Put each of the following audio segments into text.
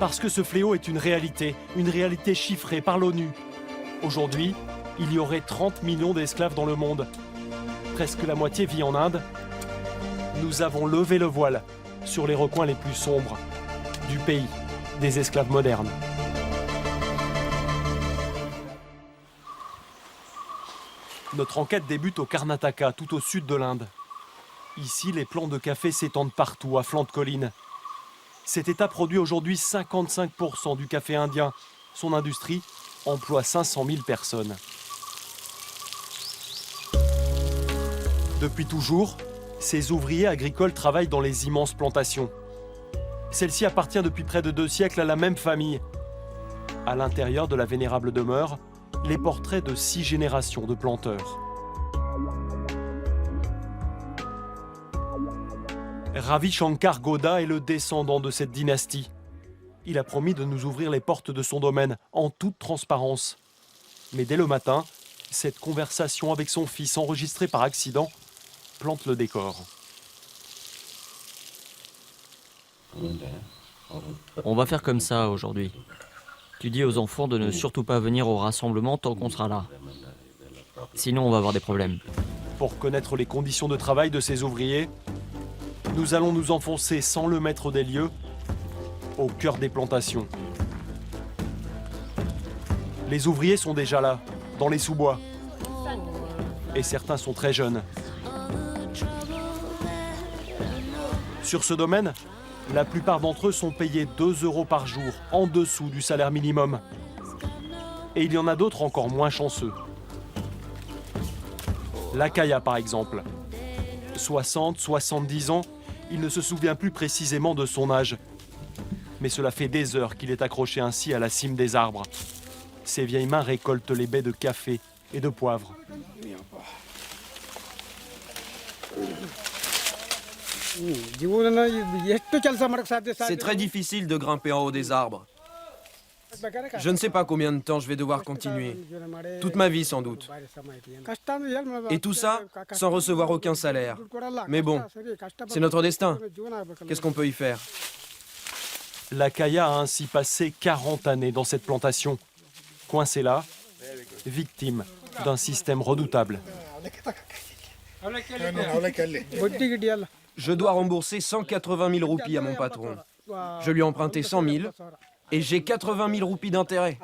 Parce que ce fléau est une réalité chiffrée par l'ONU. Aujourd'hui, il y aurait 30 millions d'esclaves dans le monde. Presque la moitié vit en Inde. Nous avons levé le voile sur les recoins les plus sombres du pays des esclaves modernes. Notre enquête débute au Karnataka, tout au sud de l'Inde. Ici, les plants de café s'étendent partout, à flanc de colline. Cet État produit aujourd'hui 55% du café indien. Son industrie emploie 500 000 personnes. Depuis toujours, ces ouvriers agricoles travaillent dans les immenses plantations. Celle-ci appartient depuis près de 2 siècles à la même famille. À l'intérieur de la vénérable demeure, les portraits de 6 générations de planteurs. Ravi Shankar Goda est le descendant de cette dynastie. Il a promis de nous ouvrir les portes de son domaine en toute transparence. Mais dès le matin, cette conversation avec son fils enregistrée par accident plante le décor. On va faire comme ça aujourd'hui. Tu dis aux enfants de ne surtout pas venir au rassemblement tant qu'on sera là. Sinon, on va avoir des problèmes. Pour connaître les conditions de travail de ces ouvriers, nous allons nous enfoncer sans le maître des lieux au cœur des plantations. Les ouvriers sont déjà là, dans les sous-bois. Et certains sont très jeunes. Sur ce domaine, la plupart d'entre eux sont payés 2 € par jour, en dessous du salaire minimum. Et il y en a d'autres encore moins chanceux. Lakaya, par exemple. 60, 70 ans, il ne se souvient plus précisément de son âge. Mais cela fait des heures qu'il est accroché ainsi à la cime des arbres. Ses vieilles mains récoltent les baies de café et de poivre. C'est très difficile de grimper en haut des arbres. Je ne sais pas combien de temps je vais devoir continuer. Toute ma vie sans doute. Et tout ça sans recevoir aucun salaire. Mais bon, c'est notre destin. Qu'est-ce qu'on peut y faire? Lakaya a ainsi passé 40 années dans cette plantation. Coincé là, victime d'un système redoutable. Je dois rembourser 180 000 roupies à mon patron. Je lui ai emprunté 100 000 et j'ai 80 000 roupies d'intérêt.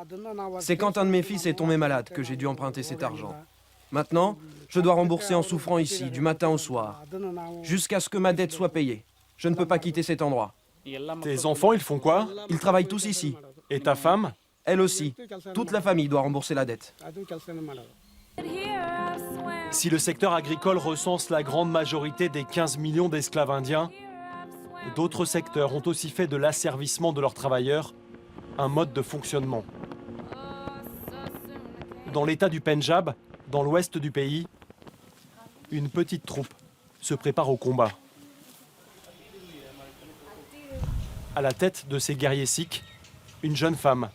C'est quand un de mes fils est tombé malade que j'ai dû emprunter cet argent. Maintenant, je dois rembourser en souffrant ici, du matin au soir, jusqu'à ce que ma dette soit payée. Je ne peux pas quitter cet endroit. Tes enfants, ils font quoi? Ils travaillent tous ici. Et ta femme? Elle aussi. Toute la famille doit rembourser la dette. Si le secteur agricole recense la grande majorité des 15 millions d'esclaves indiens, d'autres secteurs ont aussi fait de l'asservissement de leurs travailleurs un mode de fonctionnement. Dans l'état du Pendjab, dans l'ouest du pays, une petite troupe se prépare au combat. À la tête de ces guerriers sikhs, une jeune femme,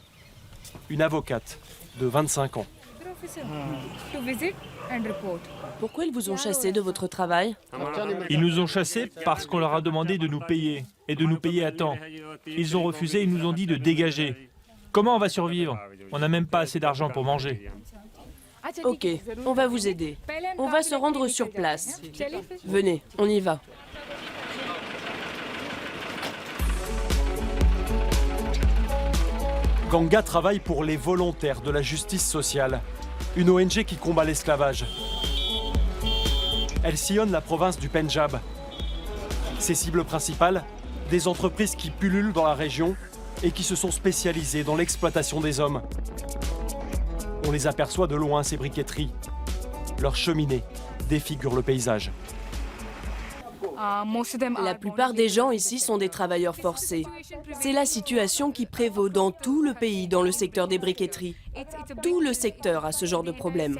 une avocate de 25 ans. Pourquoi ils vous ont chassé de votre travail? Ils nous ont chassés parce qu'on leur a demandé de nous payer, et de nous payer à temps. Ils ont refusé et nous ont dit de dégager. Comment on va survivre? On n'a même pas assez d'argent pour manger. Ok, on va vous aider. On va se rendre sur place. Venez, on y va. Ganga travaille pour les volontaires de la justice sociale, une ONG qui combat l'esclavage. Elle sillonne la province du Pendjab. Ses cibles principales, des entreprises qui pullulent dans la région et qui se sont spécialisées dans l'exploitation des hommes. On les aperçoit de loin, ces briqueteries. Leurs cheminées défigurent le paysage. La plupart des gens ici sont des travailleurs forcés. C'est la situation qui prévaut dans tout le pays, dans le secteur des briqueteries. Tout le secteur a ce genre de problème.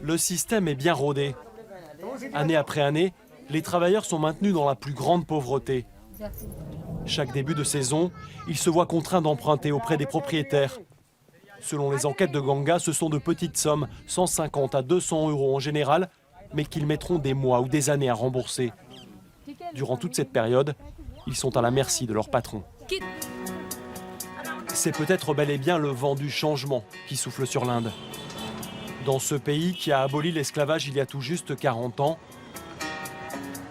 Le système est bien rodé. Année après année, les travailleurs sont maintenus dans la plus grande pauvreté. Chaque début de saison, ils se voient contraints d'emprunter auprès des propriétaires. Selon les enquêtes de Ganga, ce sont de petites sommes, 150 à 200 € en général, mais qu'ils mettront des mois ou des années à rembourser. Durant toute cette période, ils sont à la merci de leur patron. C'est peut-être bel et bien le vent du changement qui souffle sur l'Inde. Dans ce pays qui a aboli l'esclavage il y a tout juste 40 ans,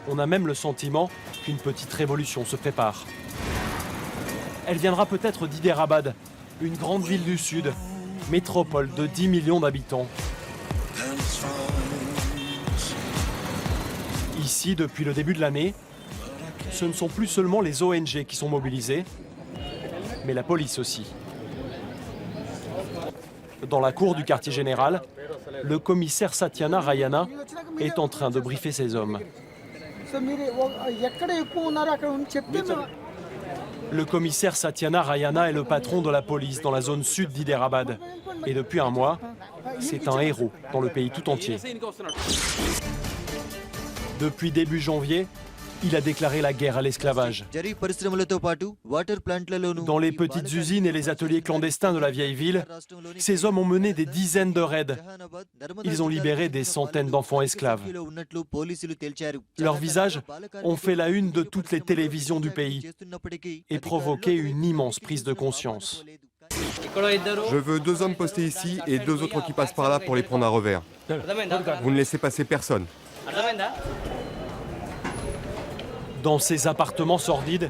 on a même le sentiment qu'une petite révolution se prépare. Elle viendra peut-être d'Hyderabad, une grande ville du sud, métropole de 10 millions d'habitants. Ici, depuis le début de l'année, ce ne sont plus seulement les ONG qui sont mobilisées, mais la police aussi. Dans la cour du quartier général, le commissaire Satyana Rayana est en train de briefer ses hommes. Le commissaire Satyana Rayana est le patron de la police dans la zone sud d'Hyderabad. Et depuis un mois, c'est un héros dans le pays tout entier. Depuis début janvier, il a déclaré la guerre à l'esclavage. Dans les petites usines et les ateliers clandestins de la vieille ville, ces hommes ont mené des dizaines de raids. Ils ont libéré des centaines d'enfants esclaves. Leurs visages ont fait la une de toutes les télévisions du pays et provoqué une immense prise de conscience. Je veux 2 hommes postés ici et 2 autres qui passent par là pour les prendre à revers. Vous ne laissez passer personne. Dans ces appartements sordides,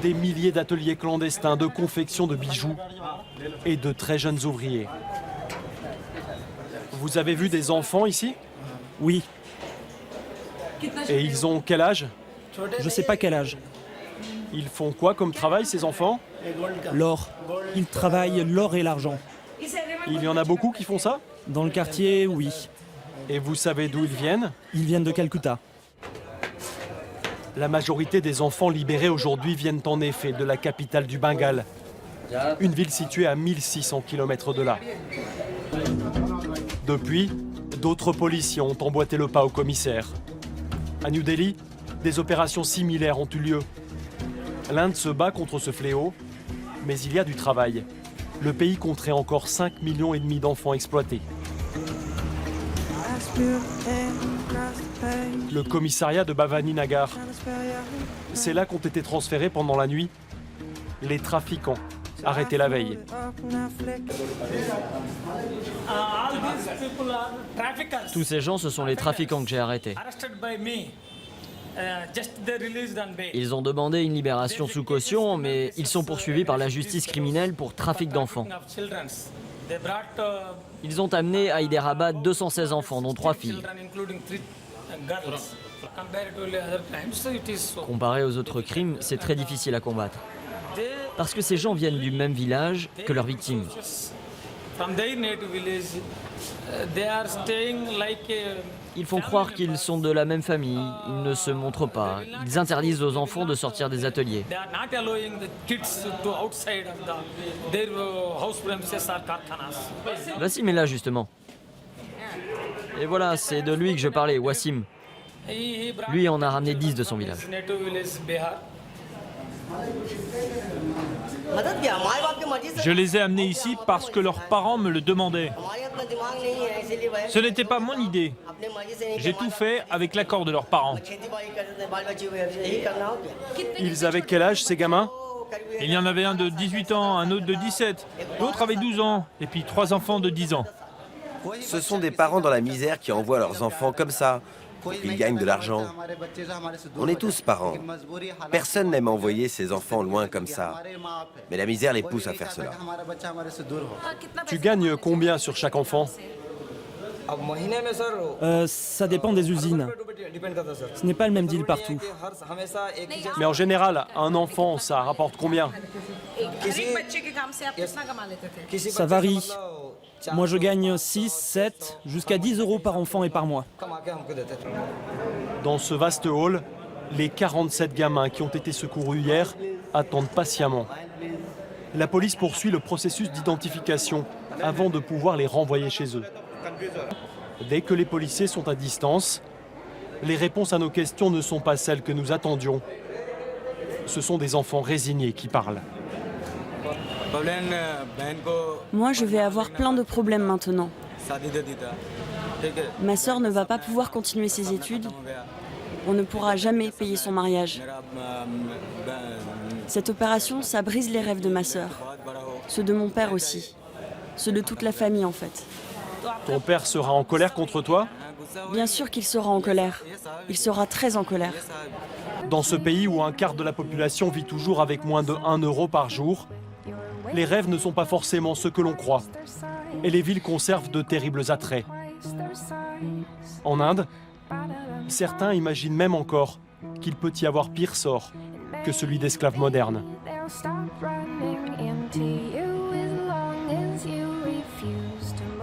des milliers d'ateliers clandestins de confection de bijoux et de très jeunes ouvriers. Vous avez vu des enfants ici? Oui, Et ils ont quel âge? je sais pas quel âge. Ils font quoi comme travail, ces enfants? L'or. Ils travaillent l'or et l'argent. Il y en a beaucoup qui font ça? Dans le quartier, oui. Et vous savez d'où ils viennent? Ils viennent de Calcutta. La majorité des enfants libérés aujourd'hui viennent en effet de la capitale du Bengale, une ville située à 1600 km de là. Depuis, d'autres policiers ont emboîté le pas au commissaire. À New Delhi, des opérations similaires ont eu lieu. L'Inde se bat contre ce fléau, mais il y a du travail. Le pays compterait encore 5,5 millions d'enfants exploités. Le commissariat de Bhavani Nagar. C'est là qu'ont été transférés pendant la nuit les trafiquants arrêtés la veille. Tous ces gens, ce sont les trafiquants que j'ai arrêtés. Ils ont demandé une libération sous caution, mais ils sont poursuivis par la justice criminelle pour trafic d'enfants. Ils ont amené à Hyderabad 216 enfants, dont 3 filles. Comparé aux autres crimes, c'est très difficile à combattre. Parce que ces gens viennent du même village que leurs victimes. Ils font croire qu'ils sont de la même famille, ils ne se montrent pas, ils interdisent aux enfants de sortir des ateliers. Wassim est là justement. Et voilà, c'est de lui que je parlais, Wassim. Lui en a ramené 10 de son village. Je les ai amenés ici parce que leurs parents me le demandaient. Ce n'était pas mon idée. J'ai tout fait avec l'accord de leurs parents. Ils avaient quel âge, ces gamins? Il y en avait un de 18 ans, un autre de 17, l'autre avait 12 ans, et puis 3 enfants de 10 ans. Ce sont des parents dans la misère qui envoient leurs enfants comme ça, pour qu'ils gagnent de l'argent. On est tous parents. Personne n'aime envoyer ses enfants loin comme ça. Mais la misère les pousse à faire cela. Tu gagnes combien sur chaque enfant? Ça dépend des usines. Ce n'est pas le même deal partout. Mais en général, un enfant, ça rapporte combien? Ça varie. Moi, je gagne 6, 7, jusqu'à 10 euros par enfant et par mois. Dans ce vaste hall, les 47 gamins qui ont été secourus hier attendent patiemment. La police poursuit le processus d'identification avant de pouvoir les renvoyer chez eux. Dès que les policiers sont à distance, les réponses à nos questions ne sont pas celles que nous attendions. Ce sont des enfants résignés qui parlent. Moi, je vais avoir plein de problèmes maintenant. Ma sœur ne va pas pouvoir continuer ses études On ne pourra jamais payer son mariage. Cette opération, ça brise les rêves de ma sœur. Ceux de mon père aussi. Ceux de toute la famille en fait. Ton père sera en colère contre toi? Bien sûr qu'il sera en colère. Il sera très en colère. Dans ce pays où un quart de la population vit toujours avec moins de 1 euro par jour, les rêves ne sont pas forcément ceux que l'on croit. Et les villes conservent de terribles attraits. En Inde, certains imaginent même encore qu'il peut y avoir pire sort que celui d'esclaves modernes. They'll stop running into you as long as you refuse to